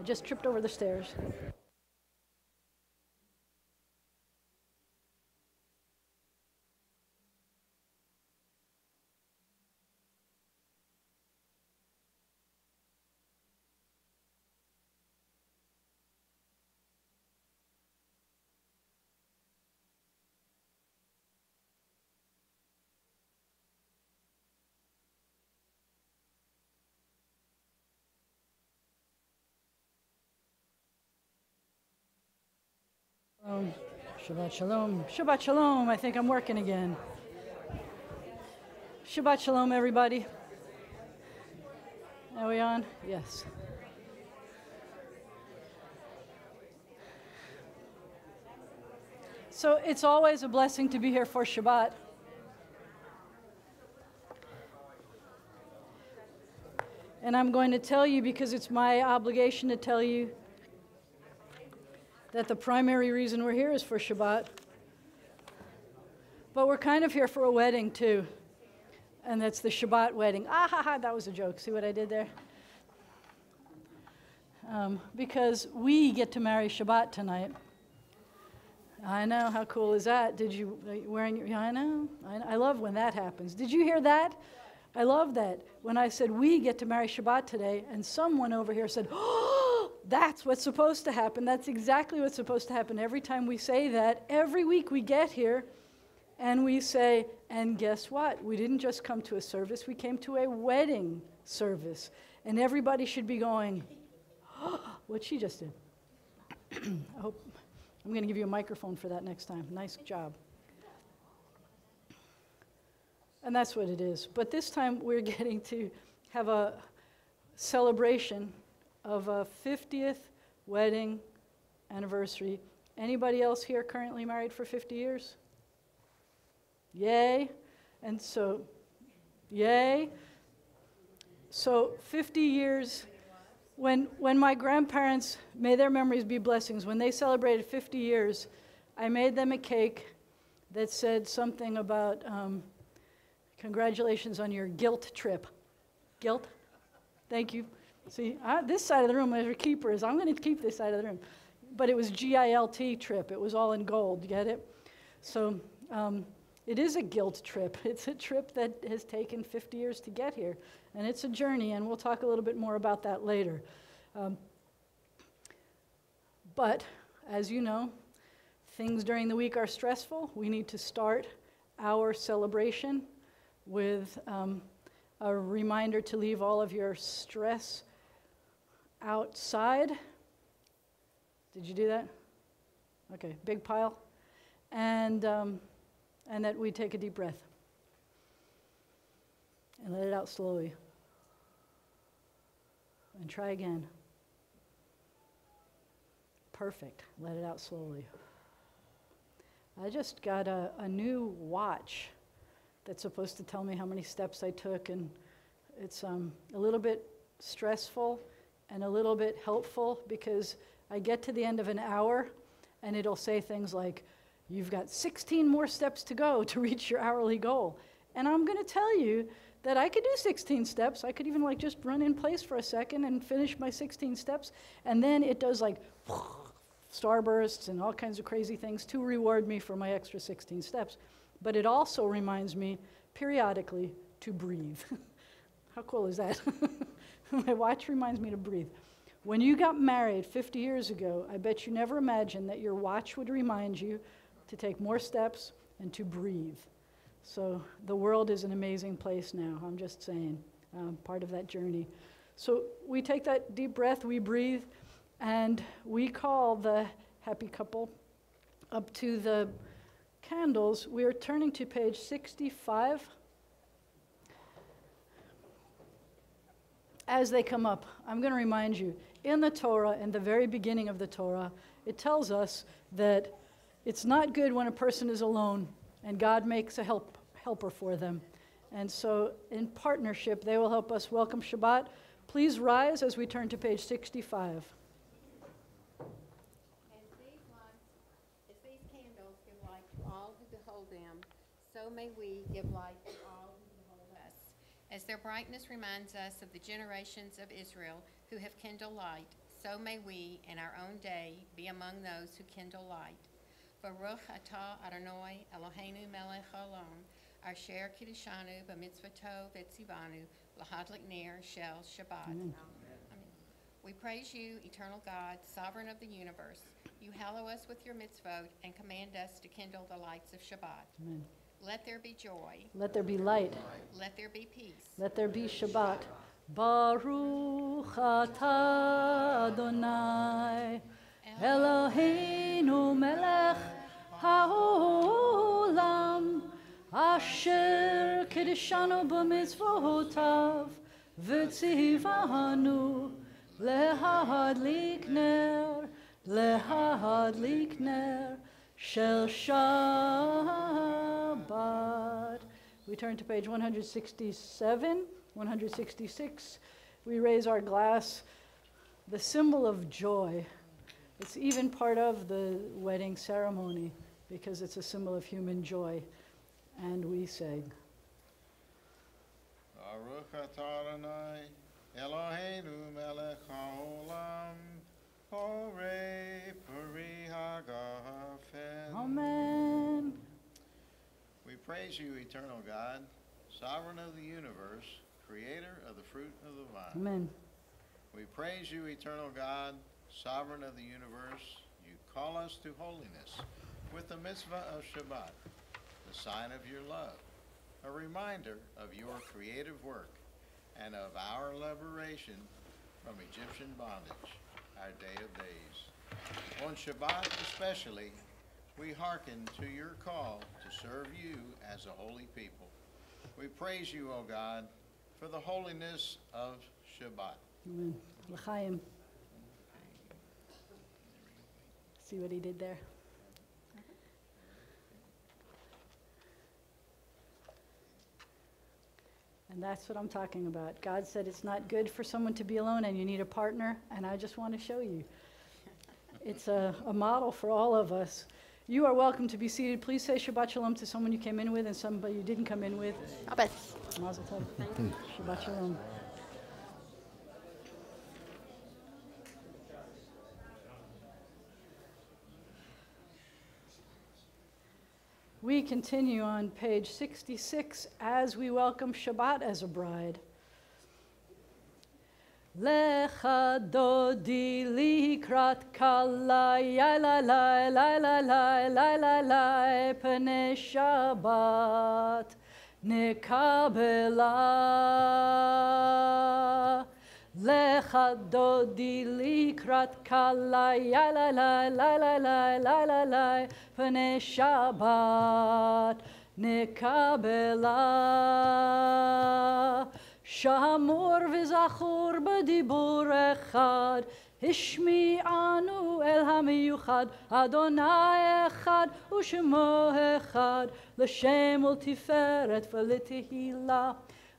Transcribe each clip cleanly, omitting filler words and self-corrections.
just tripped over the stairs. Shabbat shalom. Shabbat shalom. I think I'm working again. Shabbat shalom, everybody. Are we on? Yes. So it's always a blessing to be here for Shabbat. And I'm going to tell you, because it's my obligation to tell you, that the primary reason we're here is for Shabbat. But we're kind of here for a wedding too. And that's the Shabbat wedding. Ah ha ha, that was a joke. See what I did there? Because we get to marry Shabbat tonight. I know, how cool is that? Are you wearing your, I know. I love when that happens. Did you hear that? I love that. When I said we get to marry Shabbat today, and someone over here said, oh, that's what's supposed to happen. That's exactly what's supposed to happen. Every time we say that, every week we get here and we say, and guess what? We didn't just come to a service, we came to a wedding service. And everybody should be going, oh, what she just did. I hope, I'm going to give you a microphone for that next time. Nice job. And that's what it is. But this time we're getting to have a celebration of a 50th wedding anniversary. Anybody else here currently married for 50 years? Yay. And so, yay. So 50 years, when my grandparents, may their memories be blessings, when they celebrated 50 years, I made them a cake that said something about, congratulations on your guilt trip. Guilt? Thank you. See, this side of the room is where keeper is. I'm going to keep this side of the room. But it was G-I-L-T trip. It was all in gold. You get it? So it is a guilt trip. It's a trip that has taken 50 years to get here. And it's a journey, and we'll talk a little bit more about that later. But, as you know, things during the week are stressful. We need to start our celebration with a reminder to leave all of your stress outside. Did you do that? Okay, big pile. And that we take a deep breath and let it out slowly. And try again. Perfect. Let it out slowly. I just got a new watch that's supposed to tell me how many steps I took, and it's a little bit stressful and a little bit helpful, because I get to the end of an hour and it'll say things like, you've got 16 more steps to go to reach your hourly goal. And I'm going to tell you that I could do 16 steps. I could even just run in place for a second and finish my 16 steps. And then it does starbursts and all kinds of crazy things to reward me for my extra 16 steps. But it also reminds me periodically to breathe. How cool is that? My watch reminds me to breathe. When you got married 50 years ago, I bet you never imagined that your watch would remind you to take more steps and to breathe. So the world is an amazing place now. I'm just saying, part of that journey. So we take that deep breath, we breathe, and we call the happy couple up to the candles. We are turning to page 65. As they come up, I'm going to remind you, in the Torah, in the very beginning of the Torah, it tells us that it's not good when a person is alone and God makes a helper for them. And so in partnership, they will help us welcome Shabbat. Please rise as we turn to page 65. As these candles give light to all who behold them, so may we give light to all who behold us. As their brightness reminds us of the generations of Israel who have kindled light, so may we in our own day be among those who kindle light. Baruch atah Adonai Eloheinu melech haolam, asher kiddushanu b'mitzvoto v'tzivanu lahadlik ner shel Shabbat. Amen. We praise you, eternal God, sovereign of the universe. You hallow us with your mitzvot and command us to kindle the lights of Shabbat. Amen. Let there be joy. Let there be light. Let there be peace. Let there be Shabbat. Baruch atah Adonai Eloheinu melech haolam asher kiddushanu b'mitzvotav v'tzivanu lehadlik ner shel Shabbat. We turn to page 167, 166. We raise our glass, the symbol of joy. It's even part of the wedding ceremony because it's a symbol of human joy. And we say, Baruch atah Adonai Eloheinu melech haolam Horei Peri Hagafen. Amen. We praise you, eternal God, sovereign of the universe, creator of the fruit of the vine. Amen. We praise you, eternal God, sovereign of the universe. You call us to holiness with the mitzvah of Shabbat, the sign of your love, a reminder of your creative work and of our liberation from Egyptian bondage, our day of days. On Shabbat especially, we hearken to your call to serve you as a holy people. We praise you, O God, for the holiness of Shabbat. Amen. L'chaim. See what he did there? And that's what I'm talking about. God said it's not good for someone to be alone and you need a partner, and I just want to show you. It's a model for all of us. You are welcome to be seated. Please say Shabbat Shalom to someone you came in with and somebody you didn't come in with. Shabbat. Mazel tov. Shabbat Shalom. We continue on page 66 as we welcome Shabbat as a bride. Lecha dodi likrat kala ya la la la la la la la la pene Shabbat nekabela. Lecha dodi likrat kala ya la la la la la la la la pene Shabbat nekabela. Shamor v'zachor b'dibur echad, Hishmi'anu el hamiyuchad, Adonai echad u'shemo echad, L'shem ultiferet v'letehila.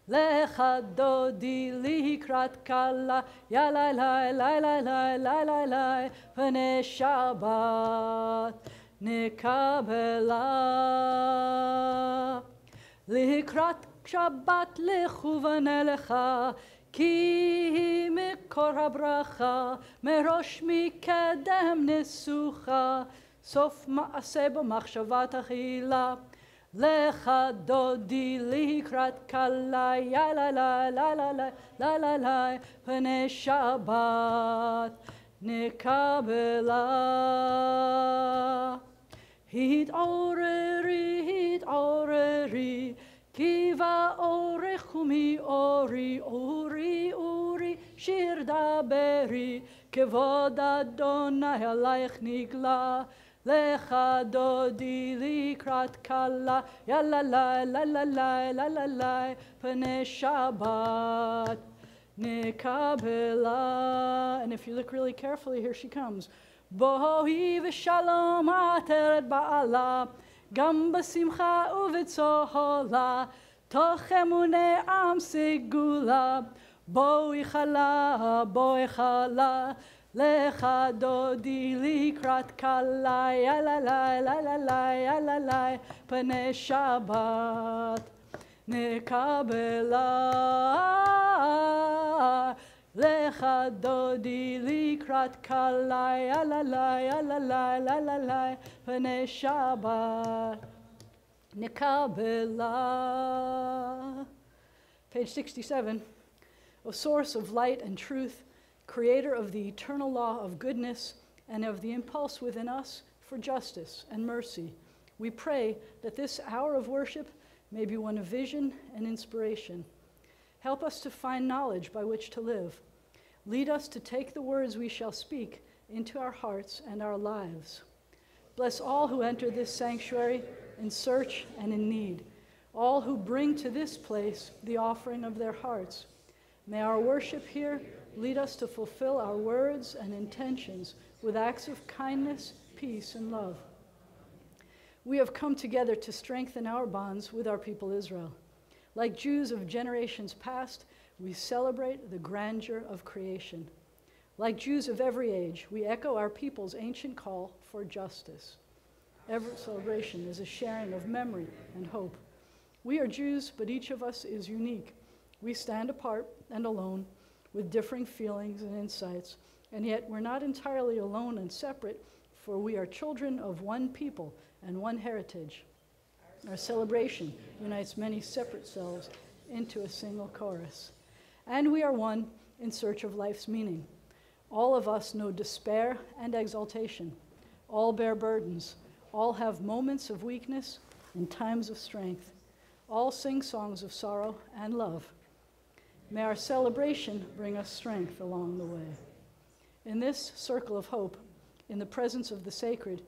Lecha dodi likrat kala, ya la la la la la la la la, Pnei Shabbat nekabela. Likrat Shabbat lechuvan elecha, ki mikor habracha, merosh mikedem nesucha, sof ma'aseh b'machshavat achila. Lecha dodi likrat kala, ya la la la la la la la la, pnei Shabbat nekabela. Hit'oreri, Kiva orechumi ori, ori, ori, shir daberi, kevod Adonai alayich nigla, lecha dodi likrat kala, ya la la la la la la la la, pnei Shabbat nekabela. And if you look really carefully, here she comes. Bohi v'shalom ateret ba'ala, Gam b'simcha u'v'tzohola, toch emune am segula, boi chala, lecha dodi likrat kala, ya la la la la la ya la la, pnei Shabbat nekabela. Lecha dodi likrat kalai alalai alalai alalai pnei Shabbat nikabela. Page 67. O source of light and truth, creator of the eternal law of goodness and of the impulse within us for justice and mercy, we pray that this hour of worship may be one of vision and inspiration. Help us to find knowledge by which to live. Lead us to take the words we shall speak into our hearts and our lives. Bless all who enter this sanctuary in search and in need, all who bring to this place the offering of their hearts. May our worship here lead us to fulfill our words and intentions with acts of kindness, peace, and love. We have come together to strengthen our bonds with our people Israel. Like Jews of generations past, we celebrate the grandeur of creation. Like Jews of every age, we echo our people's ancient call for justice. Every celebration is a sharing of memory and hope. We are Jews, but each of us is unique. We stand apart and alone with differing feelings and insights, and yet we're not entirely alone and separate, for we are children of one people and one heritage. Our celebration unites many separate selves into a single chorus. And we are one in search of life's meaning. All of us know despair and exaltation. All bear burdens. All have moments of weakness and times of strength. All sing songs of sorrow and love. May our celebration bring us strength along the way. In this circle of hope, in the presence of the sacred,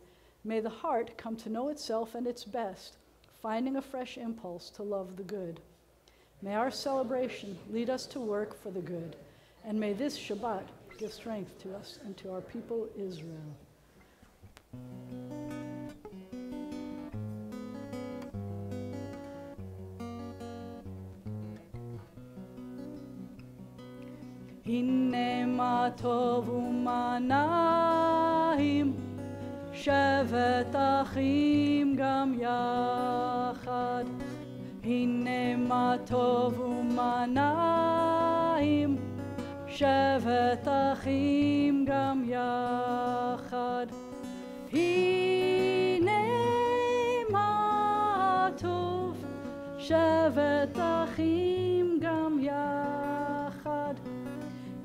may the heart come to know itself and its best, finding a fresh impulse to love the good. May our celebration lead us to work for the good, and may this Shabbat give strength to us and to our people Israel. Hine ma tov u'mana'im, shevet achim gam yachad. Hine ma tov u'mana'im, shevet achim gam yachad. Hine ma tov, shevet achim gam yachad.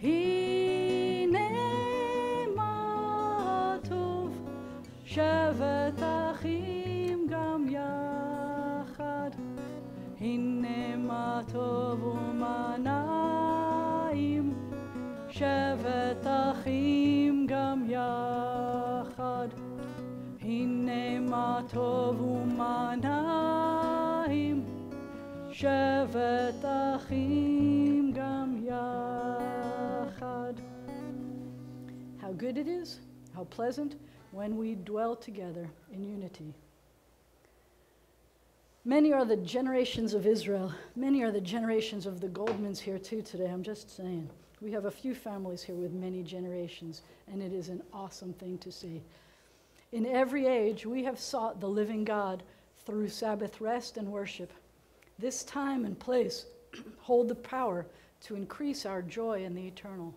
Hine ma tov, shevet achim gam yachad. Hine ma tov u'mana'im, shevet achim gam yachad. Hine ma tov u'mana'im, shevet achim gam yachad. How good it is, how pleasant when we dwell together in unity. Many are the generations of Israel. Many are the generations of the Goldmans here too today. I'm just saying. We have a few families here with many generations, and it is an awesome thing to see. In every age, we have sought the living God through Sabbath rest and worship. This time and place hold the power to increase our joy in the eternal.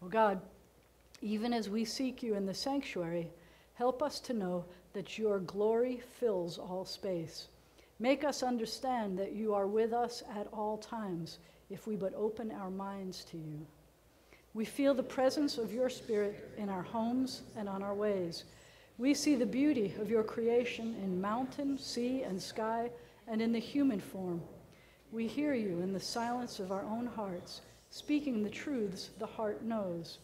Oh God, even as we seek you in the sanctuary, help us to know that your glory fills all space. Make us understand that you are with us at all times if we but open our minds to you. We feel the presence of your Spirit in our homes and on our ways. We see the beauty of your creation in mountain, sea, and sky, and in the human form. We hear you in the silence of our own hearts, speaking the truths the heart knows.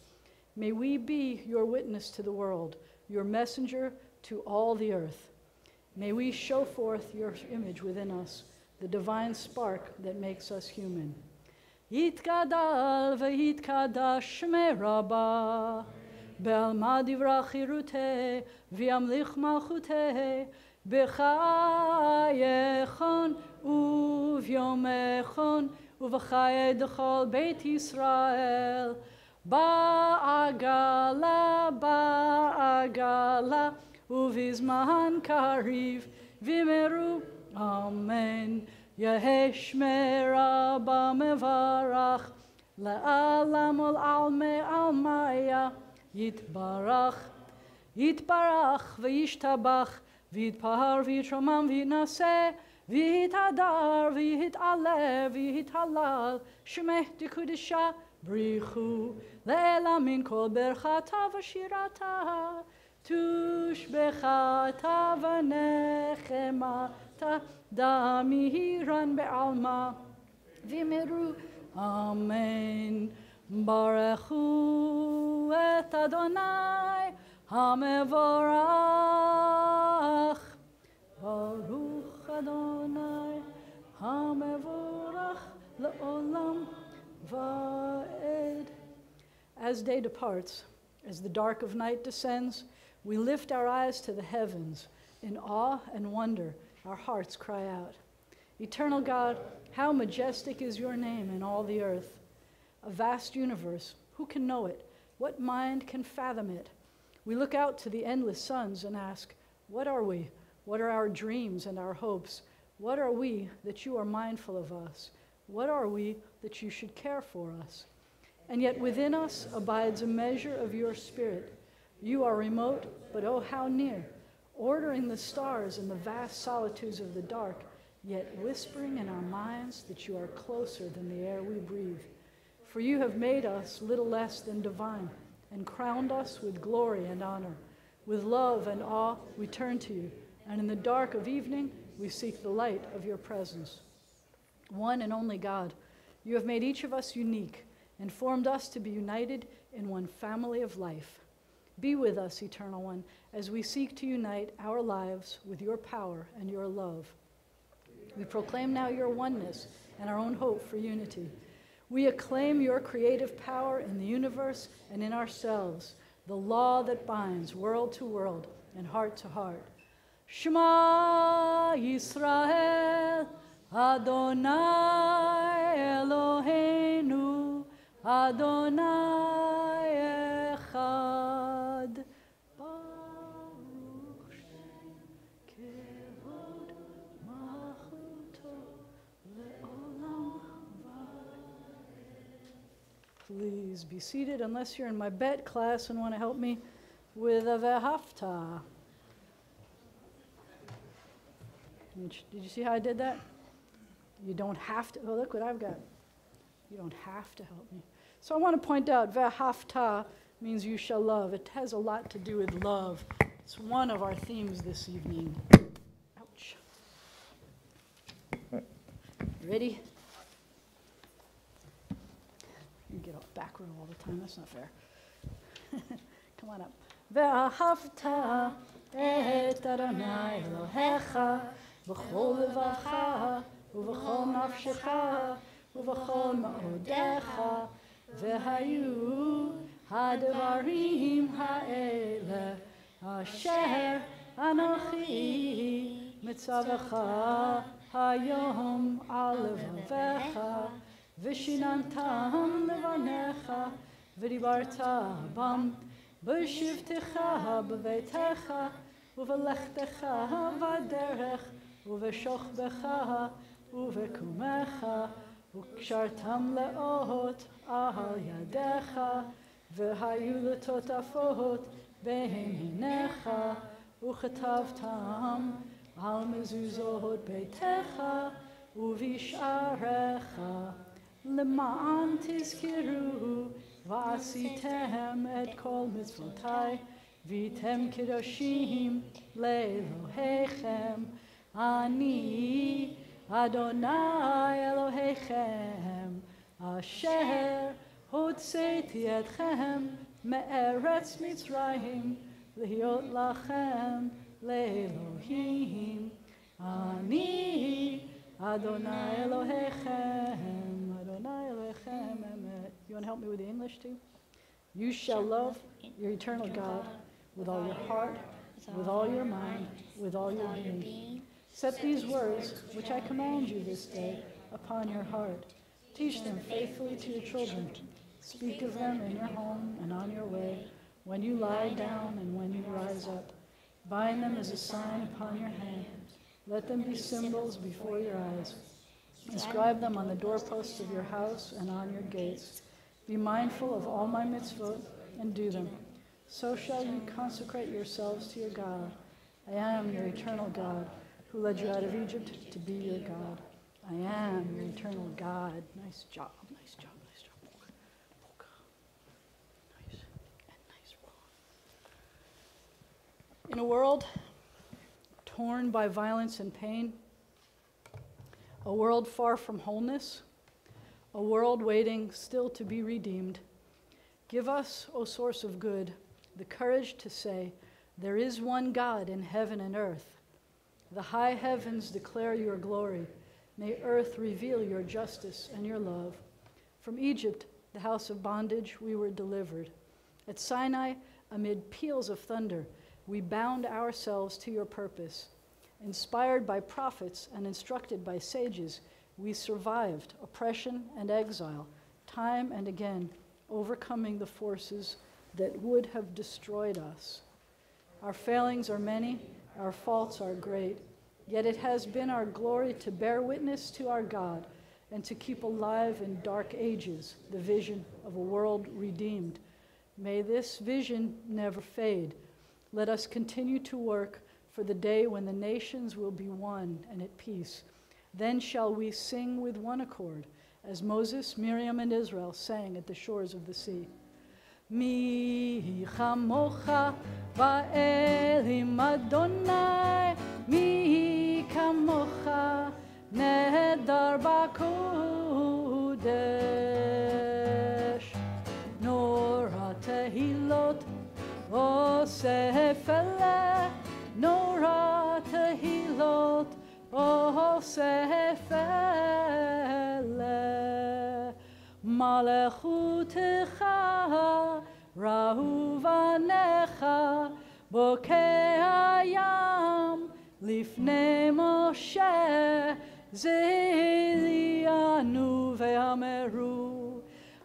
May we be your witness to the world, your messenger to all the earth. May we show forth your image within us, the divine spark that makes us human. Yitgadal v'yitkadash shmei Rabbah, be'alma divrei chirutei, v'yamlich malchutei, b'chayechon u'v'yomechon, u'v'chayei d'chol Beit Yisrael, ba'agala, ba'agala, ובזמן קריב וימרו אמן. יהי שמי רבה מברך לעלם ולעלמי עלמיה, יתברך וישתבח, ויתפאר ויתרומם ויתנשא, ויתהדר ויתעלה ויתהלל, שמך דקודשה בריחו, לעילה מן כל ברכתה ושירתה, תושבחתה ונחמתה, דמירן בעלמה, ויאמרו אמן. ברכו את אדוני המבורך, ברוך אדוני המבורך לעולם ועד. As day departs, as the dark of night descends, we lift our eyes to the heavens. In awe and wonder, our hearts cry out, Eternal God, how majestic is your name in all the earth. A vast universe, who can know it? What mind can fathom it? We look out to the endless suns and ask, what are we? What are our dreams and our hopes? What are we that you are mindful of us? What are we that you should care for us? And yet within us abides a measure of your spirit. You are remote, but oh, how near, ordering the stars in the vast solitudes of the dark, yet whispering in our minds that you are closer than the air we breathe. For you have made us little less than divine, and crowned us with glory and honor. With love and awe we turn to you, and in the dark of evening we seek the light of your presence. One and only God, you have made each of us unique, and formed us to be united in one family of life. Be with us, Eternal One, as we seek to unite our lives with your power and your love. We proclaim now your oneness and our own hope for unity. We acclaim your creative power in the universe and in ourselves, the law that binds world to world and heart to heart. Shema Yisrael, Adonai Eloheinu, Adonai Echad. Baruch Shem Kevod Malchuto Le'olam Va'ed. Please be seated unless you're in my bet class and want to help me with a Ve'ahavta. Did you see how I did that? You don't have to. Oh, look what I've got. You don't have to help me. So I want to point out, Ve'ahavta means you shall love. It has a lot to do with love. It's one of our themes this evening. Ouch. Ready? You get off back row all the time. That's not fair. Come on up. Ve'ahavta et Adonai Elohecha b'chol levacha ובכל נפשך ובכל מאודיך והיו הדברים האלה אשר אנוכי מצווך היום על לבביך ושיננתם לבניך ודיברת בם בשבתך בביתך ובלכתך בדרך ובשוכבך ובקומך, וקשרתם לאות על ידיך, והיו לטוטפות בין עיניך, וכתבתם על מזוזות ביתך ובשעריך, למען תזכרו ועשיתם את כל מצוותי, והייתם קדושים לאלוהיכם. אני Adonai Elohechem, Asher hotzeti etchem me'eretz Mitzrayim, lihiot lachem le'Elohim. Ani Adonai Elohechem, Adonai Elohechem emet. You want to help me with the English too? You shall love your eternal God with all your heart, with all your mind, with all your being. Set these words, which I command you this day, upon your heart. Teach them faithfully to your children. Speak of them in your home and on your way, when you lie down and when you rise up. Bind them as a sign upon your hand. Let them be symbols before your eyes. Inscribe them on the doorposts of your house and on your gates. Be mindful of all my mitzvot and do them. So shall you consecrate yourselves to your God. I am your eternal God, who led you out of Egypt to be your God. I am your eternal God. Nice job, nice job, nice job. Nice and nice. In a world torn by violence and pain, a world far from wholeness, a world waiting still to be redeemed, give us, O source of good, the courage to say, there is one God in heaven and earth. The high heavens declare your glory. May earth reveal your justice and your love. From Egypt, the house of bondage, we were delivered. At Sinai, amid peals of thunder, we bound ourselves to your purpose. Inspired by prophets and instructed by sages, we survived oppression and exile, time and again, overcoming the forces that would have destroyed us. Our failings are many, our faults are great, yet it has been our glory to bear witness to our God and to keep alive in dark ages the vision of a world redeemed. May this vision never fade. Let us continue to work for the day when the nations will be one and at peace. Then shall we sing with one accord, as Moses, Miriam, and Israel sang at the shores of the sea. Mi chamocha va'elim Adonai, mi kamocha nedar b'kodesh. Nora tehilot osef eleh, Nora tehilot osef eleh. Malechutecha rahu vanecha bokei hayam lifnei Moshe zelianu ve'ameru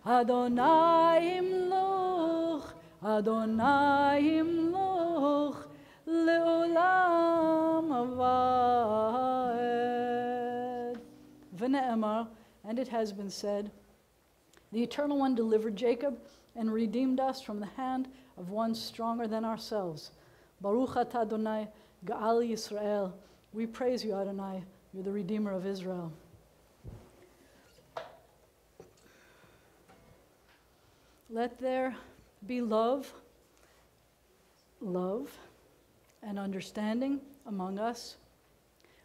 Adonai imloch Adonai imloch le'olam aved. V'ne'emar, and it has been said, the Eternal One delivered Jacob and redeemed us from the hand of one stronger than ourselves. Baruch atah Adonai, Ga'al Yisrael. We praise you, Adonai. You're the Redeemer of Israel. Let there be love and understanding among us.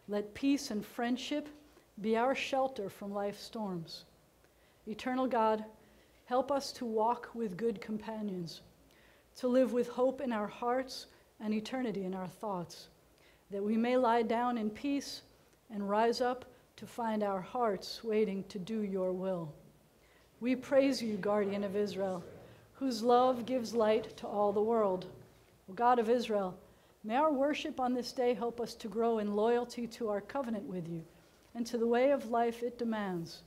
Let peace and friendship be our shelter from life's storms. Eternal God, help us to walk with good companions, to live with hope in our hearts and eternity in our thoughts, that we may lie down in peace and rise up to find our hearts waiting to do your will. We praise you, Guardian of Israel, whose love gives light to all the world. O God of Israel, may our worship on this day help us to grow in loyalty to our covenant with you and to the way of life it demands,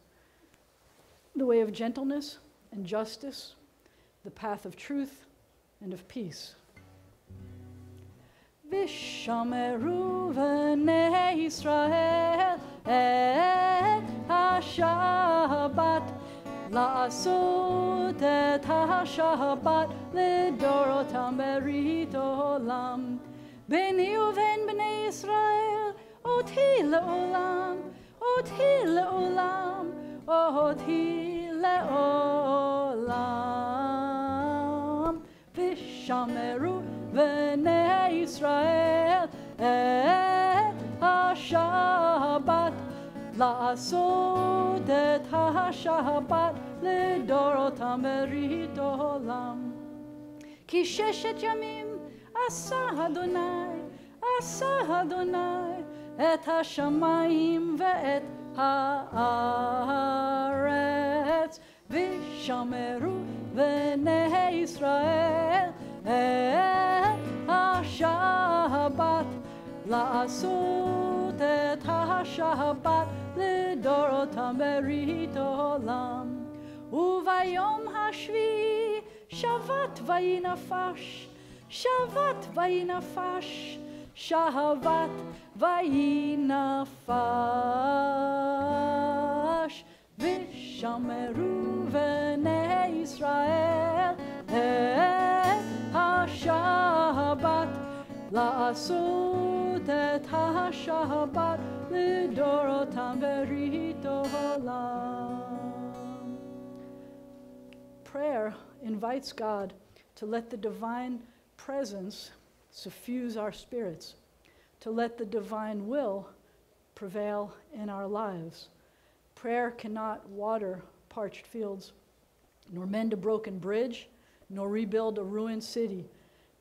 the way of gentleness and justice, the path of truth and of peace. Vishameru v'nei Yisrael et ha-Shabbat, la'asot et ha-Shabbat lidorotam berit olam. Beni uven b'nei Yisrael oti le'olam, oti le'olam, oti le'olam. Vishameru v'nei Yisrael et ha-Shabbat, la'asot et ha-Shabbat lidorotam berit olam. Ki sheshet yamim asa Adonai et ha-shamayim ve'et ha'aretz. Vishameru v'nei Yisrael et ha-Shabbat, la'asot et ha-Shabbat lidorotam berit olam. Uvayom hashvi shavat vayinafash, shavat vayinafash, shavat vayinafash. Shameru v'nei Yisrael et ha-Shabbat la'asut et ha-Shabbat lidorotam verito olam. Prayer invites God to let the divine presence suffuse our spirits, to let the divine will prevail in our lives. Prayer cannot water parched fields, nor mend a broken bridge, nor rebuild a ruined city.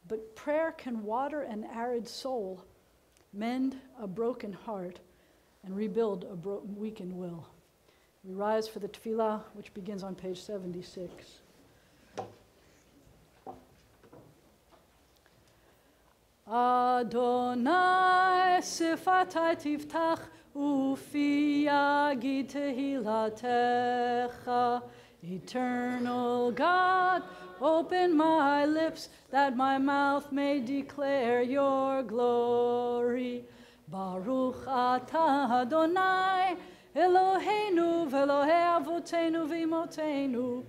But prayer can water an arid soul, mend a broken heart, and rebuild a weakened will. We rise for the tefillah, which begins on page 76. Adonai sifatai tiftach ufi yagid tehilatecha. Eternal God, open my lips that my mouth may declare your glory. Baruch atah Adonai Eloheinu v'Elohei avotenu v'imotenu,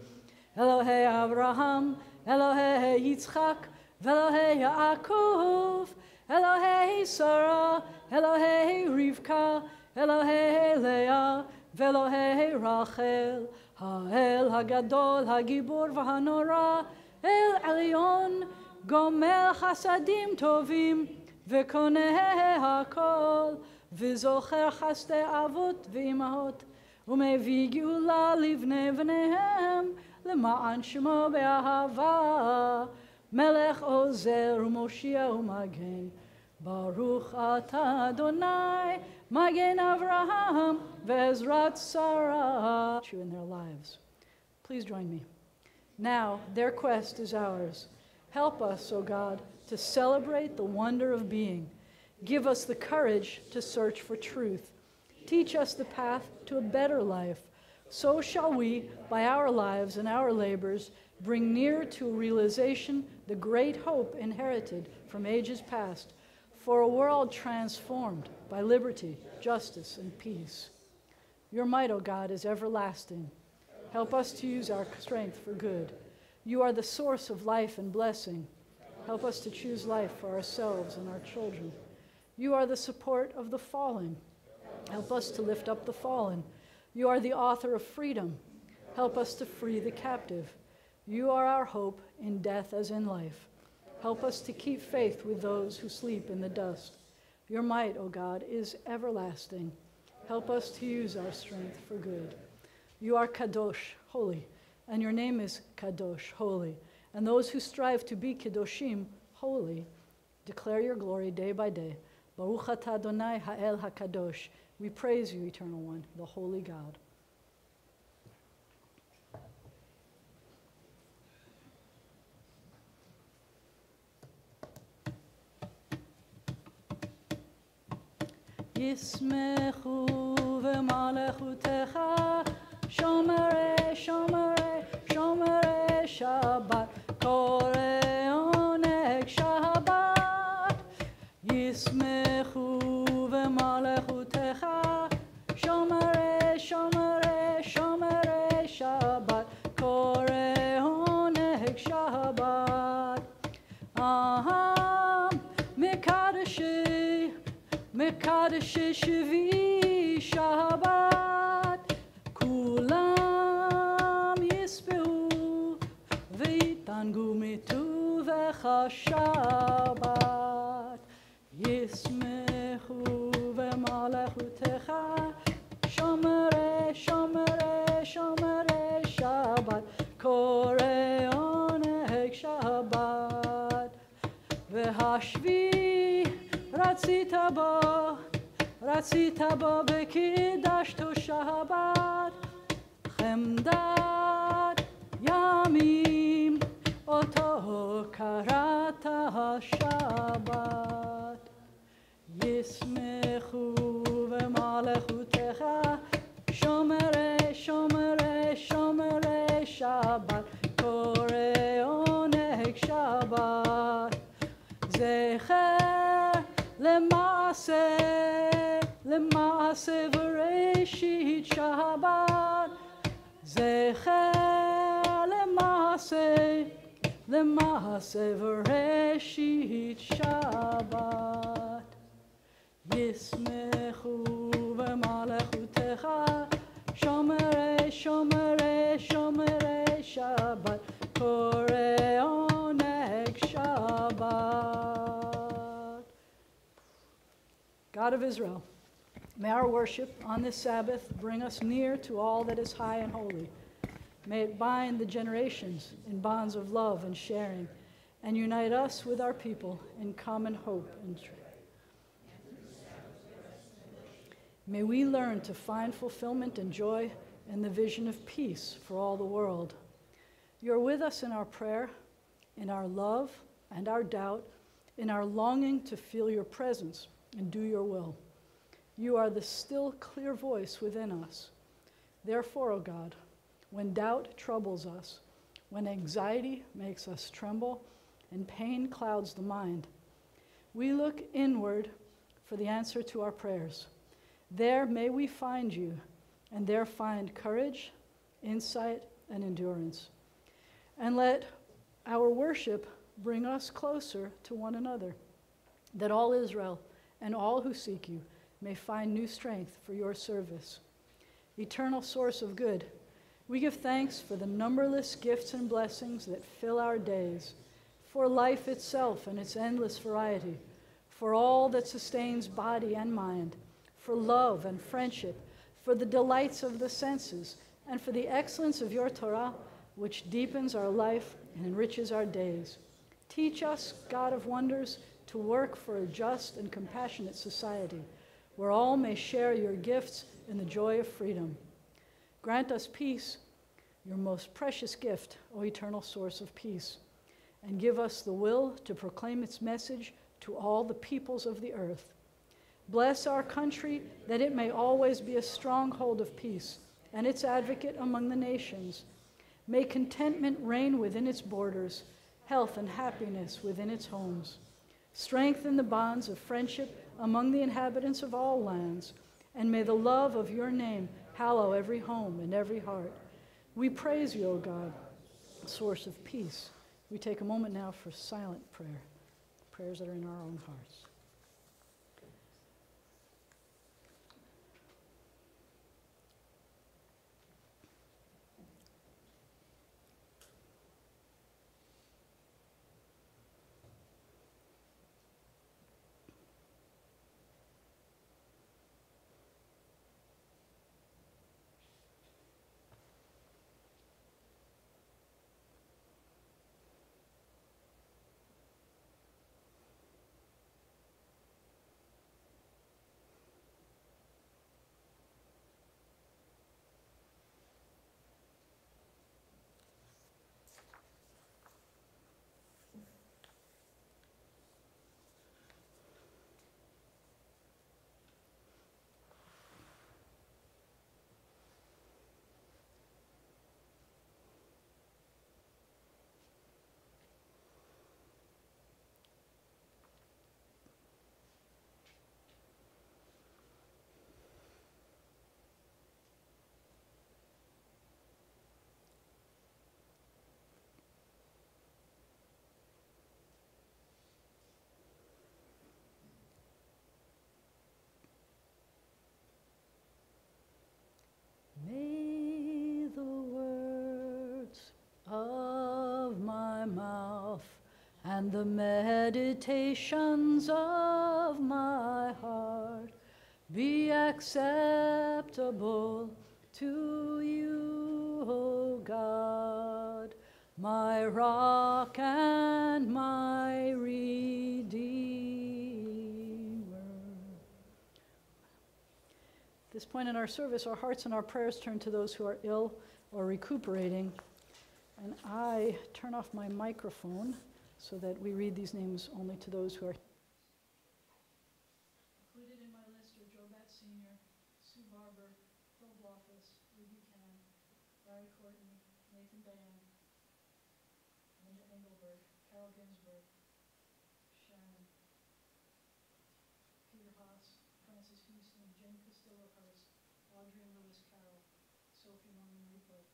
Elohei Avraham, Elohei Yitzchak, Elohei Yaakov, Elohei Sarah, Elohei Rivka, Elohei Leah, Elohei Rachel, Ha'el Hagadol, Hagibor v'Hanora, El Elyon, Gomel Chasadim Tovim, V'koneh HaKol, V'zocher Chasdei Avot v'Imahot, U'mevii Geula livnei v'nehem, L'ma'an Shemo be'ahava, Melech Ozer u'Moshia u'Magen, Baruch atah Adonai, Magen Avraham, Ve'ezrat Sarah. In their lives. Please join me. Now, their quest is ours. Help us, O God, to celebrate the wonder of being. Give us the courage to search for truth. Teach us the path to a better life. So shall we, by our lives and our labors, bring near to realization the great hope inherited from ages past for a world transformed by liberty, justice, and peace. Your might, O God, is everlasting. Help us to use our strength for good. You are the source of life and blessing. Help us to choose life for ourselves and our children. You are the support of the fallen. Help us to lift up the fallen. You are the author of freedom. Help us to free the captive. You are our hope in death as in life. Help us to keep faith with those who sleep in the dust. Your might, O God, is everlasting. Help us to use our strength for good. You are Kadosh, holy, and your name is Kadosh, holy. And those who strive to be Kedoshim, holy, declare your glory day by day. Baruch atah Adonai ha'el hakadosh. We praise you, Eternal One, the Holy God. Yismechu v'malechutecha, Shomerei, Shomerei, Shomerei Shabbat, Korei oneg Shabbat. Yismechu v'malechutecha, Shomerei, Shomerei, Shomerei Shabbat, Korei oneg Shabbat. Aham, Mekadeshi, Mekadeshi Shvi Shabbat, Kulam Yispehu V'yitangu mituvecha Shabbat. Yismechu v'malechutecha, Shomerei, Shomerei, Shomerei Shabbat, Korei oneg Shabbat. V'hashvi Ratzita bo v'kidashto Shabbat, Chemdat Yamim oto karata Shabbat. Yismechu v'malechutecha, Shomerei, Shomerei, Shomerei Shabbat, Korei oneg Shabbat. Zecher Lemase V'Reishit Shabbat, Zecher lemase v'reshit Shabbat. Yismechu v'malechutecha shomerei Shabbat korei oneg Shabbat. God of Israel, may our worship on this Sabbath bring us near to all that is high and holy. May it bind the generations in bonds of love and sharing, and unite us with our people in common hope and truth. May we learn to find fulfillment and joy in the vision of peace for all the world. You're with us in our prayer, in our love and our doubt, in our longing to feel your presence and do your will. You are the still, clear voice within us. Therefore, O God, when doubt troubles us, when anxiety makes us tremble, and pain clouds the mind, we look inward for the answer to our prayers. There may we find you, and there find courage, insight, and endurance. And let our worship bring us closer to one another, that all Israel and all who seek you may find new strength for your service. Eternal source of good, we give thanks for the numberless gifts and blessings that fill our days, for life itself and its endless variety, for all that sustains body and mind, for love and friendship, for the delights of the senses, and for the excellence of your Torah, which deepens our life and enriches our days. Teach us, God of wonders, to work for a just and compassionate society, where all may share your gifts in the joy of freedom. Grant us peace, your most precious gift, O eternal source of peace, and give us the will to proclaim its message to all the peoples of the earth. Bless our country, that it may always be a stronghold of peace and its advocate among the nations. May contentment reign within its borders, health and happiness within its homes. Strengthen the bonds of friendship among the inhabitants of all lands, and may the love of your name hallow every home and every heart. We praise you, O God, source of peace. We take a moment now for silent prayer, prayers that are in our own hearts. May the words of my mouth and the meditations of my heart be acceptable to you, O God, my rock and my redeemer. At this point in our service, our hearts and our prayers turn to those who are ill or recuperating. And I turn off my microphone so that we read these names only to those who are. Included in my list are Joe Bat Sr., Sue Barber, Phil Bloffus, Lee Buchanan, Larry Courtney, Nathan Diane, Linda Engelberg, Carol Ginsberg, Shannon, Peter Haas, Francis Houston, Jane Castillo Hurst, Audrey and Lewis Carroll, Sophie Norman Repo,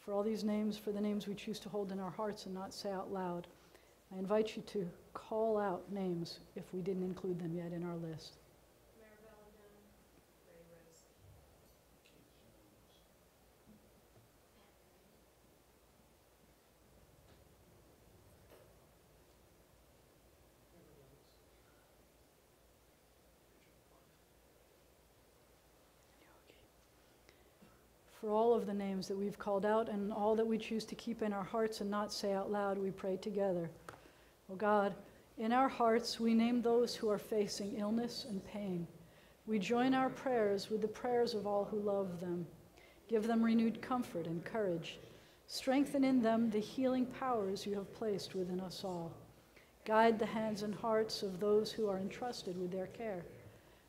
for all these names, for the names we choose to hold in our hearts and not say out loud. I invite you to call out names if we didn't include them yet in our list. For all of the names that we've called out and all that we choose to keep in our hearts and not say out loud, we pray together. Oh God, in our hearts we name those who are facing illness and pain. We join our prayers with the prayers of all who love them. Give them renewed comfort and courage. Strengthen in them the healing powers you have placed within us all. Guide the hands and hearts of those who are entrusted with their care.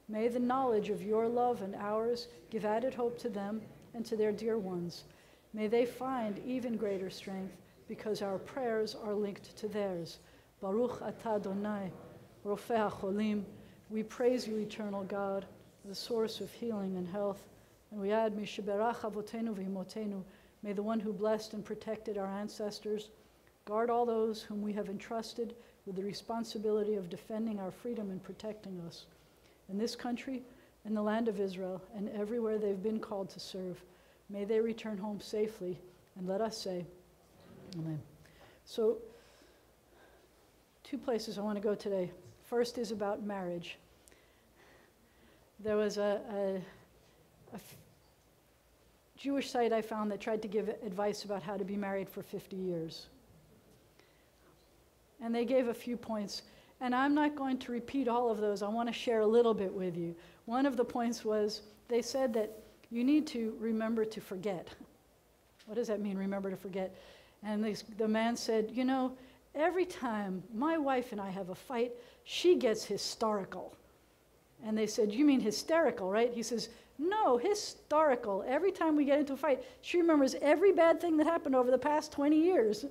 May the knowledge of your love and ours give added hope to them and to their dear ones. May they find even greater strength because our prayers are linked to theirs. Baruch atah Adonai, Rofei HaCholim. We praise you, eternal God, the source of healing and health. And we add, Misheberach Avotenu v'Imotenu. May the one who blessed and protected our ancestors guard all those whom we have entrusted with the responsibility of defending our freedom and protecting us. In this country, in the land of Israel, and everywhere they've been called to serve, may they return home safely, and let us say, Amen. So, 2 places I want to go today. First is about marriage. There was a Jewish site I found that tried to give advice about how to be married for 50 years. And they gave a few points. And I'm not going to repeat all of those. I want to share a little bit with you. One of the points was, they said that you need to remember to forget. What does that mean, remember to forget? And the man said, you know, every time my wife and I have a fight, she gets hysterical. And they said, you mean hysterical, right? He says, no, historical. Every time we get into a fight, she remembers every bad thing that happened over the past 20 years.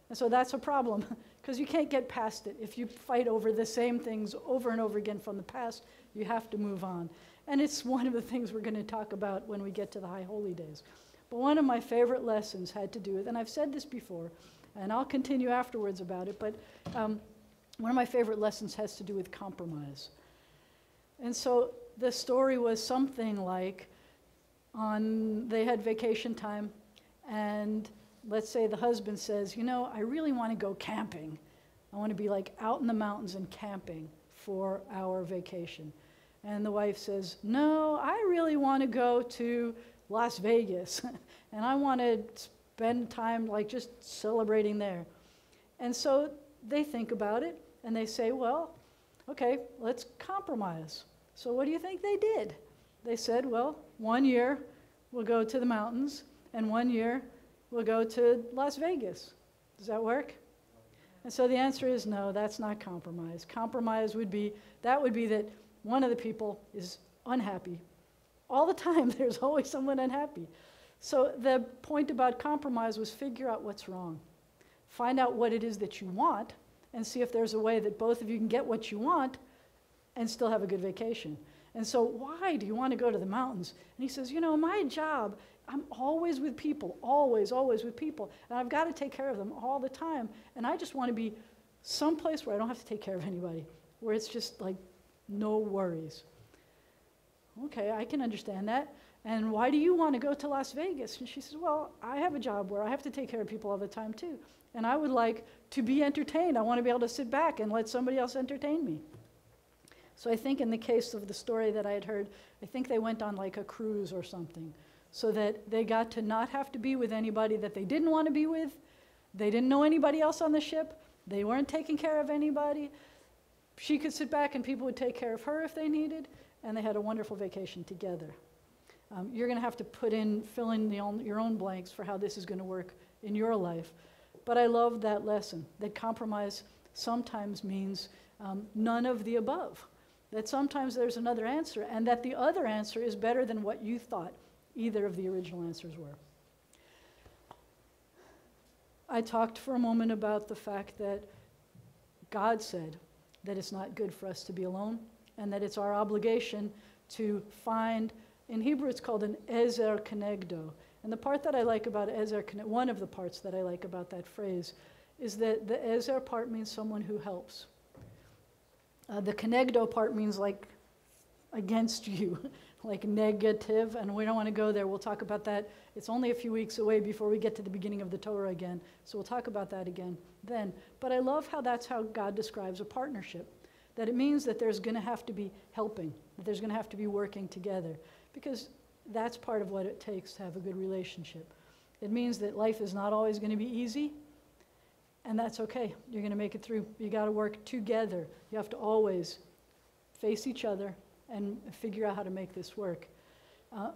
And so that's a problem, because you can't get past it. If you fight over the same things over and over again from the past, you have to move on. And it's one of the things we're going to talk about when we get to the High Holy Days. But one of my favorite lessons had to do with, and I've said this before, and I'll continue afterwards about it, but one of my favorite lessons has to do with compromise. And so the story was something like, they had vacation time, and let's say the husband says, you know, I really want to go camping. I want to be like out in the mountains and camping for our vacation. And the wife says, no, I really want to go to Las Vegas and I want to spend time like just celebrating there. And so they think about it and they say, well, okay, let's compromise. So what do you think they did? They said, well, 1 year we'll go to the mountains and 1 year we'll go to Las Vegas. Does that work? And so the answer is no, that's not compromise. Compromise would be that one of the people is unhappy. All the time, there's always someone unhappy. So the point about compromise was figure out what's wrong. Find out what it is that you want and see if there's a way that both of you can get what you want and still have a good vacation. And so why do you want to go to the mountains? And he says, you know, my job, I'm always with people, always with people. And I've got to take care of them all the time. And I just want to be someplace where I don't have to take care of anybody, where it's just like no worries. Okay, I can understand that. And why do you want to go to Las Vegas? And she says, well, I have a job where I have to take care of people all the time too. And I would like to be entertained. I want to be able to sit back and let somebody else entertain me. So I think in the case of the story that I had heard, I think they went on like a cruise or something so that they got to not have to be with anybody that they didn't want to be with. They didn't know anybody else on the ship. They weren't taking care of anybody. She could sit back and people would take care of her if they needed, and they had a wonderful vacation together. You're going to have to fill in your own blanks for how this is going to work in your life. But I love that lesson, that compromise sometimes means none of the above. That sometimes there's another answer, and that the other answer is better than what you thought either of the original answers were. I talked for a moment about the fact that God said that it's not good for us to be alone, and that it's our obligation to find, in Hebrew it's called an ezer kenegdo. And the part that I like about Ezer, one of the parts that I like about that phrase, is that the Ezer part means someone who helps. The Kenegdo part means like against you, like negative, and we don't want to go there. We'll talk about that. It's only a few weeks away before we get to the beginning of the Torah again, so we'll talk about that again then. But I love how that's how God describes a partnership, that it means that there's going to have to be helping, that there's going to have to be working together, because that's part of what it takes to have a good relationship. It means that life is not always going to be easy, and that's okay. You're going to make it through. You got to work together. You have to always face each other and figure out how to make this work.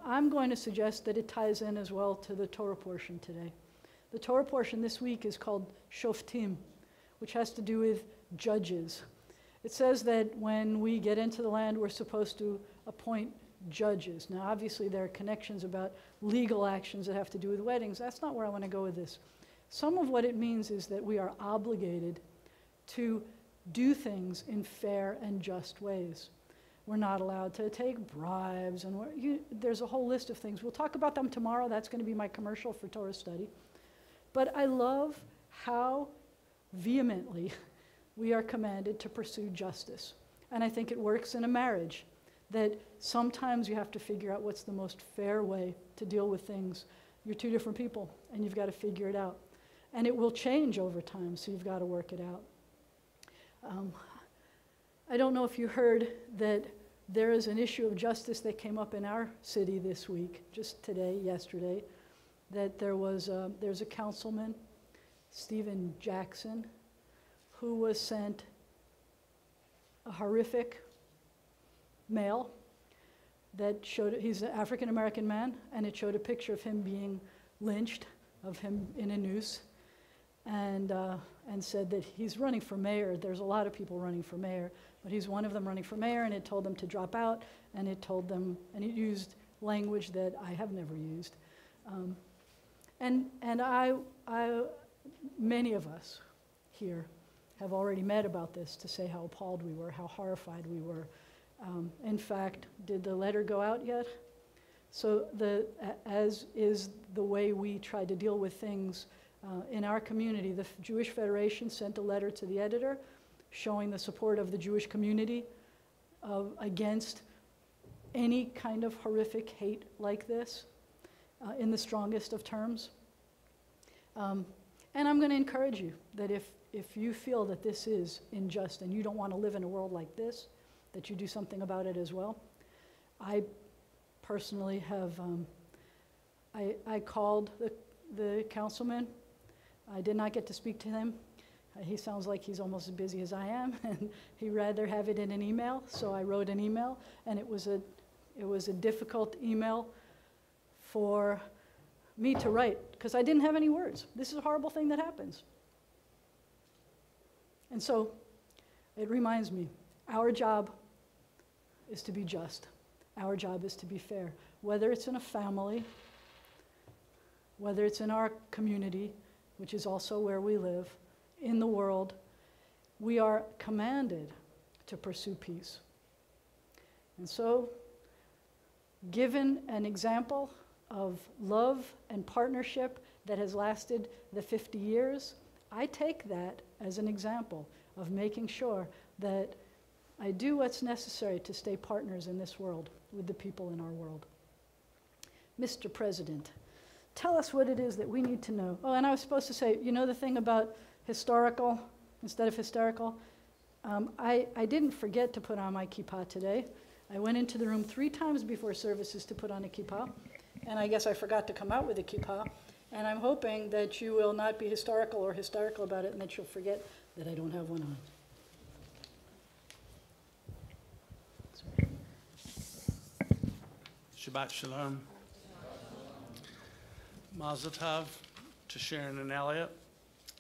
I'm going to suggest that it ties in as well to the Torah portion today. The Torah portion this week is called Shoftim, which has to do with judges. It says that when we get into the land, we're supposed to appoint judges. Now, obviously, there are connections about legal actions that have to do with weddings. That's not where I want to go with this. Some of what it means is that we are obligated to do things in fair and just ways. We're not allowed to take bribes, and there's a whole list of things. We'll talk about them tomorrow. That's going to be my commercial for Torah study. But I love how vehemently we are commanded to pursue justice. And I think it works in a marriage, that sometimes you have to figure out what's the most fair way to deal with things. You're two different people, and you've got to figure it out. And it will change over time, so you've got to work it out. I don't know if you heard that there is an issue of justice that came up in our city this week, just today, yesterday, that there's a councilman, Stephen Jackson, who was sent a horrific mail that showed, he's an African-American man, and it showed a picture of him being lynched, of him in a noose, and said that he's running for mayor. There's a lot of people running for mayor, but he's one of them running for mayor, and it told them to drop out, and it told them, and it used language that I have never used. Many of us here have already met about this to say how appalled we were, how horrified we were. In fact, did the letter go out yet? So as is the way we try to deal with things in our community, the Jewish Federation sent a letter to the editor showing the support of the Jewish community against any kind of horrific hate like this in the strongest of terms. And I'm going to encourage you that if you feel that this is unjust and you don't want to live in a world like this, that you do something about it as well. I personally have, I called the councilman. I did not get to speak to him. He sounds like he's almost as busy as I am, and he'd rather have it in an email, so I wrote an email, and it was a difficult email for me to write, because I didn't have any words. This is a horrible thing that happens. And so it reminds me, our job is to be just. Our job is to be fair. Whether it's in a family, whether it's in our community, which is also where we live, in the world, we are commanded to pursue peace. And so, given an example of love and partnership that has lasted the 50 years, I take that as an example of making sure that I do what's necessary to stay partners in this world with the people in our world. Mr. President, tell us what it is that we need to know. Oh, and I was supposed to say, you know the thing about historical instead of hysterical? I didn't forget to put on my kippah today. I went into the room 3 times before services to put on a kippah, and I guess I forgot to come out with a kippah. And I'm hoping that you will not be historical or hysterical about it, and that you'll forget that I don't have one on. Shabbat Shalom. Mazel Tov to Sharon and Elliot.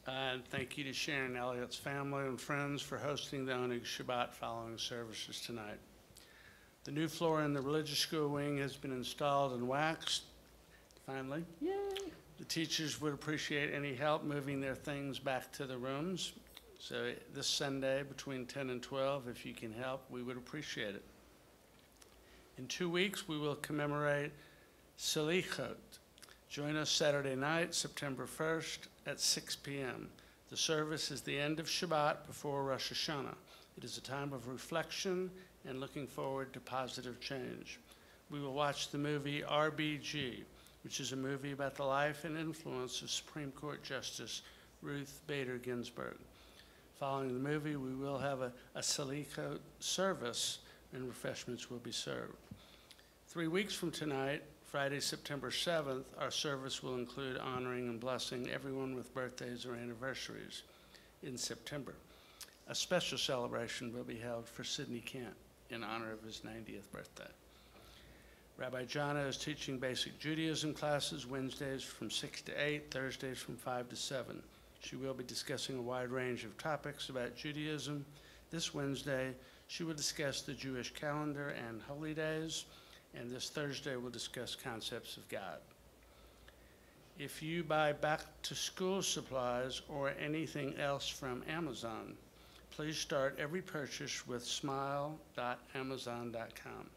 And thank you to Sharon and Elliot's family and friends for hosting the Oneg Shabbat following services tonight. The new floor in the religious school wing has been installed and waxed, finally. Yay! The teachers would appreciate any help moving their things back to the rooms. So this Sunday between 10 and 12, if you can help, we would appreciate it. In 2 weeks, we will commemorate Selichot, Join us Saturday night, September 1st at 6 p.m. The service is the end of Shabbat before Rosh Hashanah. It is a time of reflection and looking forward to positive change. We will watch the movie RBG, which is a movie about the life and influence of Supreme Court Justice Ruth Bader Ginsburg. Following the movie, we will have a Salico service and refreshments will be served. 3 weeks from tonight, Friday, September 7th, our service will include honoring and blessing everyone with birthdays or anniversaries in September. A special celebration will be held for Sidney Kent in honor of his 90th birthday. Rabbi Jana is teaching basic Judaism classes Wednesdays from 6 to 8, Thursdays from 5 to 7. She will be discussing a wide range of topics about Judaism. This Wednesday, she will discuss the Jewish calendar and holy days, and this Thursday we'll discuss concepts of God. If you buy back-to-school supplies or anything else from Amazon, please start every purchase with smile.amazon.com.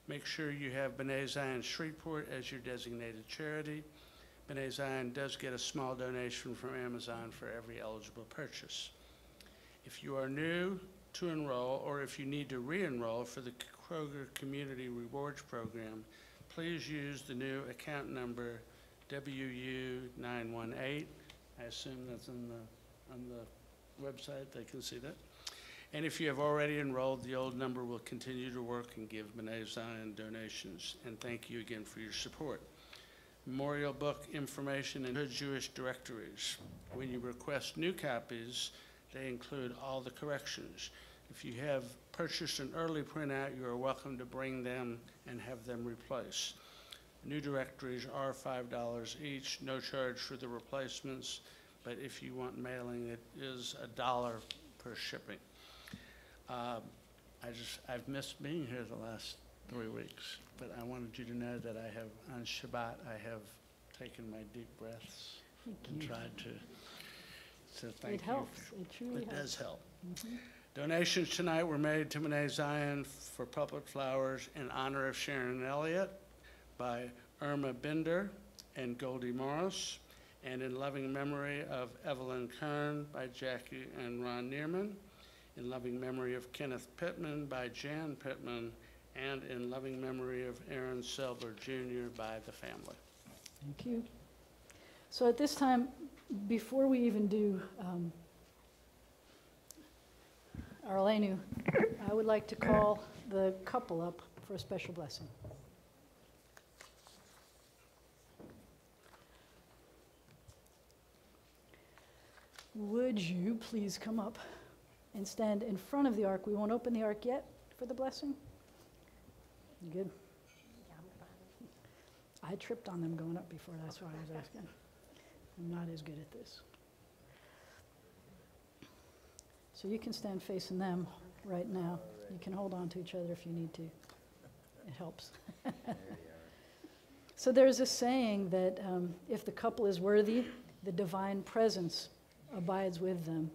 Make sure you have B'nai Zion Shreveport as your designated charity. B'nai Zion does get a small donation from Amazon for every eligible purchase. If you are new to enroll or if you need to re-enroll for the Kroger Community Rewards Program, please use the new account number WU918. I assume that's on the website, they can see that. And if you have already enrolled, the old number will continue to work and give B'nai Zion donations. And thank you again for your support. Memorial book information and Jewish directories. When you request new copies, they include all the corrections. If you have purchased an early printout, you are welcome to bring them and have them replaced. New directories are $5 each, no charge for the replacements, but if you want mailing, it is $1 per shipping. I've missed being here the last 3 weeks, but I wanted you to know that I have, on Shabbat, I have taken my deep breaths and tried to, so thank you. It helps, it truly helps. It does help. Donations tonight were made to B'nai Zion for public flowers in honor of Sharon Elliott by Irma Binder and Goldie Morris, and in loving memory of Evelyn Kern by Jackie and Ron Neerman, in loving memory of Kenneth Pittman by Jan Pittman, and in loving memory of Aaron Selber Jr. by the family. Thank you. So at this time, before we even do our Aleinu, I would like to call the couple up for a special blessing. Would you please come up and stand in front of the ark? We won't open the ark yet for the blessing. You good? I tripped on them going up before, that's why I was asking. I'm not as good at this. So you can stand facing them right now. You can hold on to each other if you need to. It helps. So there's a saying that if the couple is worthy, the divine presence abides with them.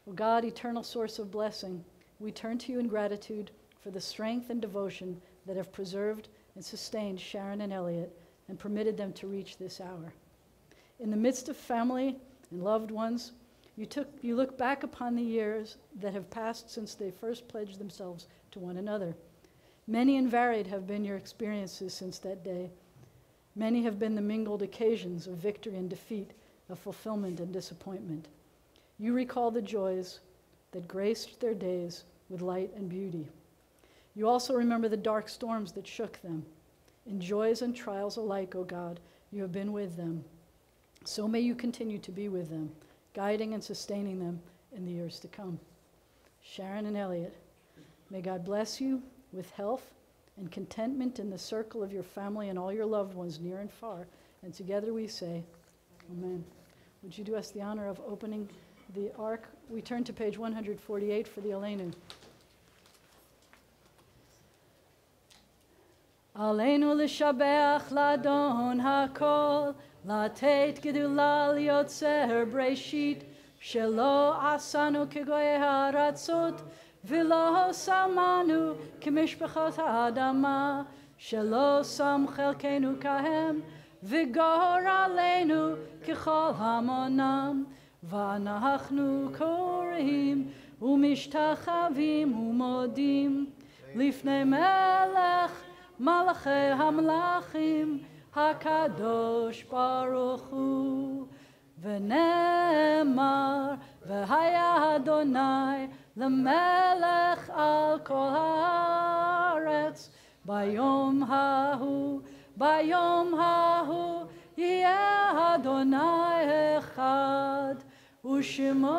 Well, God, eternal source of blessing, we turn to you in gratitude for the strength and devotion that have preserved and sustained Sharon and Elliot and permitted them to reach this hour. In the midst of family and loved ones, you look back upon the years that have passed since they first pledged themselves to one another. Many and varied have been your experiences since that day. Many have been the mingled occasions of victory and defeat, of fulfillment and disappointment. You recall the joys that graced their days with light and beauty. You also remember the dark storms that shook them. In joys and trials alike, O God, you have been with them. So may you continue to be with them, guiding and sustaining them in the years to come. Sharon and Elliot, may God bless you with health and contentment in the circle of your family and all your loved ones near and far. And together we say, Amen. Would you do us the honor of opening the ark? We turn to page 148 for the Aleinu. Aleinu l'shabeach l'adon hakol, לתת גדולה ליוצר בראשית, שלא עשנו כגויי הארצות, ולא שמנו כמשפחות האדמה, שלא שם חלקנו כהם, וגור עלינו ככל המונם, ואנחנו קוראים ומשתחווים ומודים לפני מלך מלכי המלכים הקדוש ברוך הוא. ונאמר והיה אדוני למלך על כל הארץ ביום ההוא, ביום ההוא יהיה אדוני אחד ושמו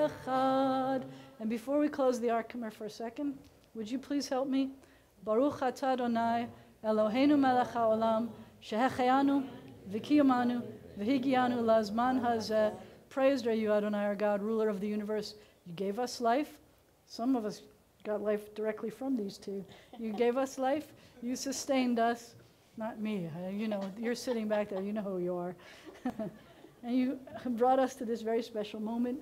echad. And before we close the Ark, come here for a second. Would you please help me? Baruch atah Adonai Eloheinu melech haolam shehecheyanu v'kiyamanu v'higianu lazman hazeh. Praised are you, Adonai, our God, ruler of the universe. You gave us life. Some of us got life directly from these two. You gave us life. You sustained us. Not me. You know, you're sitting back there. You know who you are. And you brought us to this very special moment.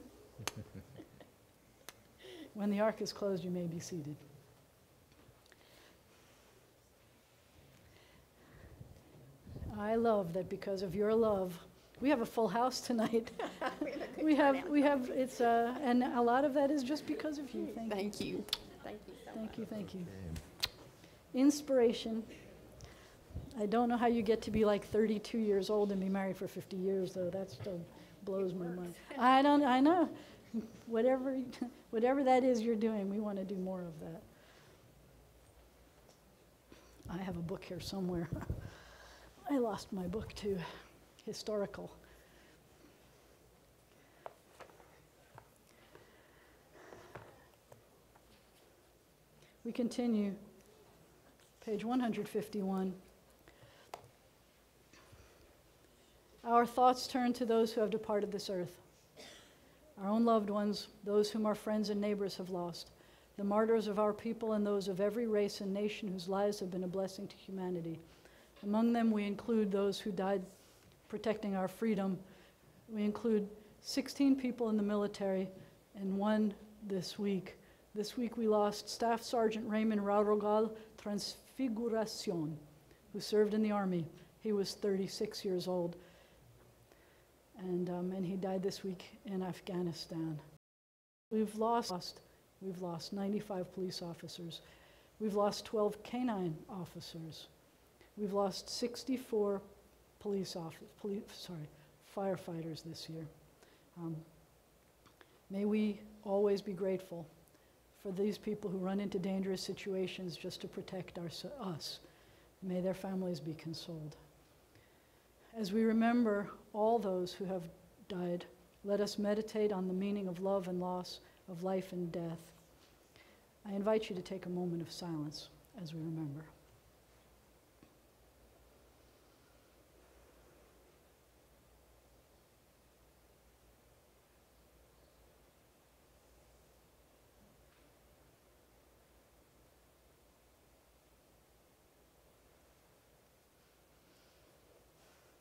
When the ark is closed, you may be seated. I love that because of your love, we have a full house tonight. we have it's and a lot of that is just because of you. Thank you. Thank you so much. Thank you. Inspiration. I don't know how you get to be like 32 years old and be married for 50 years, though. That still blows my mind. I know. Whatever that is you're doing, we want to do more of that. I have a book here somewhere. I lost my book too. Historical. We continue. Page 151. Our thoughts turn to those who have departed this earth, our own loved ones, those whom our friends and neighbors have lost, the martyrs of our people and those of every race and nation whose lives have been a blessing to humanity. Among them, we include those who died protecting our freedom. We include 16 people in the military and one this week. This week we lost Staff Sergeant Raymond Raurogal Transfiguracion, who served in the Army. He was 36 years old. And he died this week in Afghanistan. We've lost 95 police officers. We've lost 12 canine officers. We've lost 64 firefighters this year. May we always be grateful for these people who run into dangerous situations just to protect us. May their families be consoled. As we remember all those who have died, let us meditate on the meaning of love and loss, of life and death. I invite you to take a moment of silence as we remember.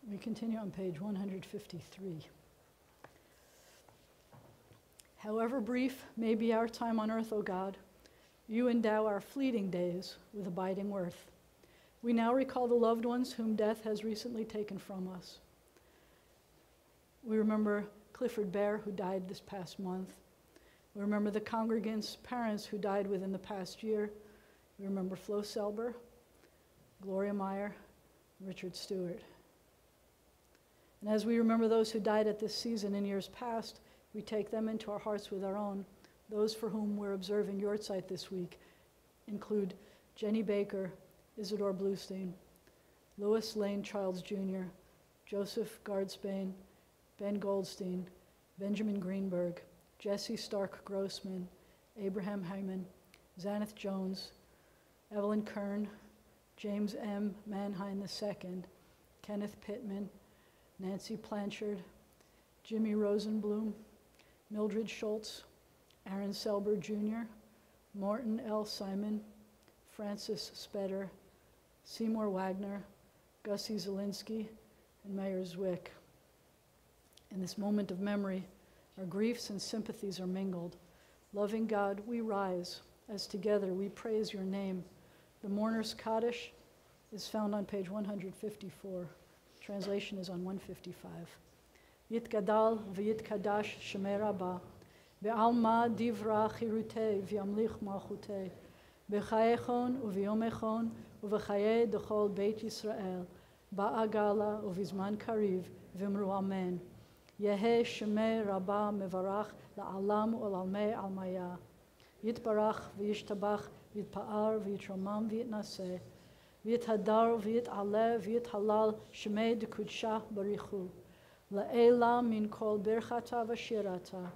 We continue on page 153. However brief may be our time on earth, O God, you endow our fleeting days with abiding worth. We now recall the loved ones whom death has recently taken from us. We remember Clifford Bear, who died this past month. We remember the congregants' parents who died within the past year. We remember Flo Selber, Gloria Meyer, Richard Stewart. And as we remember those who died at this season in years past, we take them into our hearts with our own. Those for whom we're observing Yortzeit this week include Jenny Baker, Isidore Bluestein, Louis Lane Childs Jr., Joseph Gardspain, Ben Goldstein, Benjamin Greenberg, Jesse Stark Grossman, Abraham Hyman, Zaneth Jones, Evelyn Kern, James M. Manheim II, Kenneth Pittman, Nancy Blanchard, Jimmy Rosenblum, Mildred Schultz, Aaron Selber Jr., Morton L. Simon, Francis Spetter, Seymour Wagner, Gussie Zielinski, and Mayor Zwick. In this moment of memory, our griefs and sympathies are mingled. Loving God, we rise as together we praise your name. The Mourner's Kaddish is found on page 154. Translation is on 155. Yitgadal v'yitkadash shemei Rabbah, ve'alma divra chirutei v'yamlich malchutei, b'chayechon u'v'yomechon u'v'chayei dechol Beit Yisrael, ba'agala u'vizman kariv v'imru amen. Yehei shemei Rabbah mevarach la'alam u'lalmei almaya. Yitbarach v'yishtabach v'yitpa'ar v'yitromam v'yitnaseh, v'yithadar v'yit'aleh v'yithalal shemei dekudsha barichu. La'ela min kol birchata v'shirata,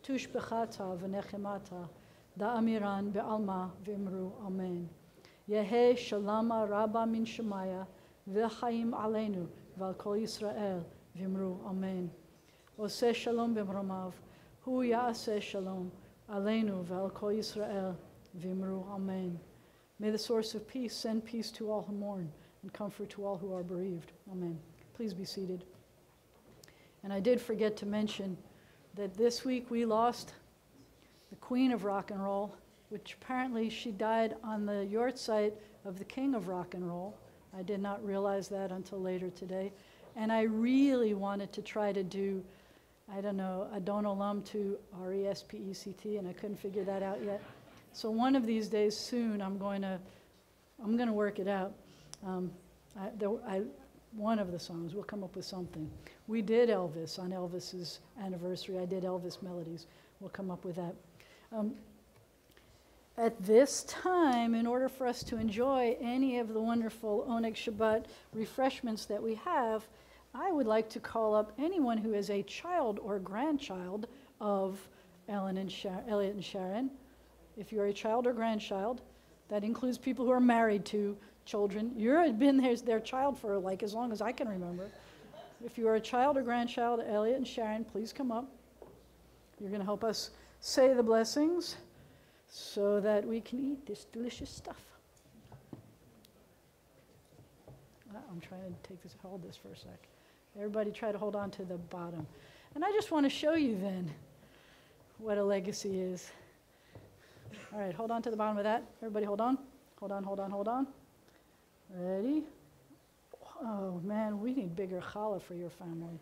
tushbechata v'nechemata, da'amiran be'alma v'imru amen. Yehei shalama rabba min shemaya, v'chaim aleinu v'al kol Yisrael v'imru amen. Oseh shalom b'mromav, hu ya'aseh shalom, aleinu v'al kol Yisrael v'imru amen. May the source of peace send peace to all who mourn and comfort to all who are bereaved. Amen. Please be seated. And I did forget to mention that this week we lost the queen of rock and roll, which apparently she died on the yahrzeit of the king of rock and roll. I did not realize that until later today. And I really wanted to try to do, I don't know, Adon Olam to R-E-S-P-E-C-T, and I couldn't figure that out yet. So one of these days soon, I'm going to work it out. One of the songs, we'll come up with something. We did Elvis on Elvis's anniversary. I did Elvis melodies. We'll come up with that. At this time, in order for us to enjoy any of the wonderful Oneg Shabbat refreshments that we have, I would like to call up anyone who is a child or grandchild of Elliot and Sharon. If you're a child or grandchild, that includes people who are married to children. You've been their child for like as long as I can remember. If you are a child or grandchild, Elliot and Sharon, please come up. You're going to help us say the blessings so that we can eat this delicious stuff. I'm trying to hold this for a sec. Everybody try to hold on to the bottom. And I just want to show you then what a legacy is. All right, hold on to the bottom of that. Everybody hold on. Hold on, hold on, hold on. Ready? Oh, man, we need bigger challah for your family.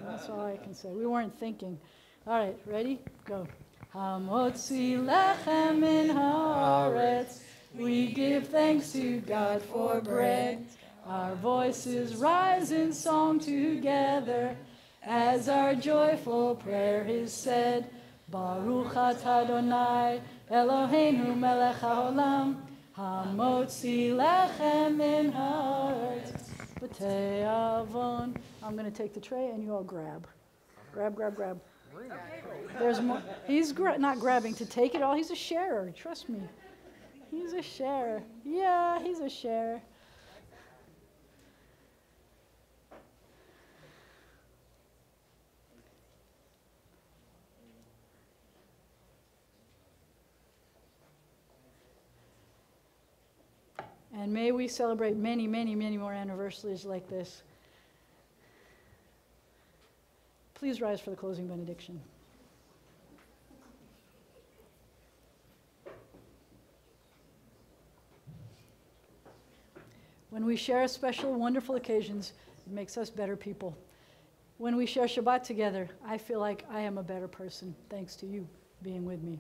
That's all I can say. We weren't thinking. All right, ready? Go. Hamotzi lechem min haaretz. We give thanks to God for bread. Our voices rise in song together as our joyful prayer is said. Baruch atah Adonai Eloheinu melech haolam, hamotzi lechem min haaretz b'tei avon. I'm going to take the tray and you all grab. Grab, grab, grab. There's more. He's not grabbing to take it all. He's a sharer. Trust me. He's a sharer. Yeah, he's a sharer. And may we celebrate many, many, many more anniversaries like this. Please rise for the closing benediction. When we share special, wonderful occasions, it makes us better people. When we share Shabbat together, I feel like I am a better person, thanks to you being with me.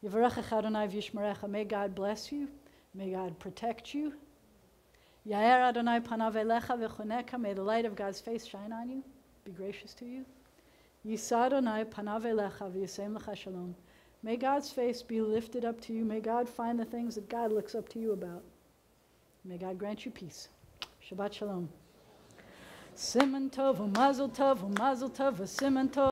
Yivarechecha Adonai v'yishmerecha. May God bless you. May God protect you. Yair Adonai panav elecha v'choneka. May the light of God's face shine on you, be gracious to you. Yisa Adonai panav elecha v'yasem lecha shalom. May God's face be lifted up to you. May God find the things that God looks up to you about. May God grant you peace. Shabbat shalom. Siman tov u'mazel tov, v'siman tov.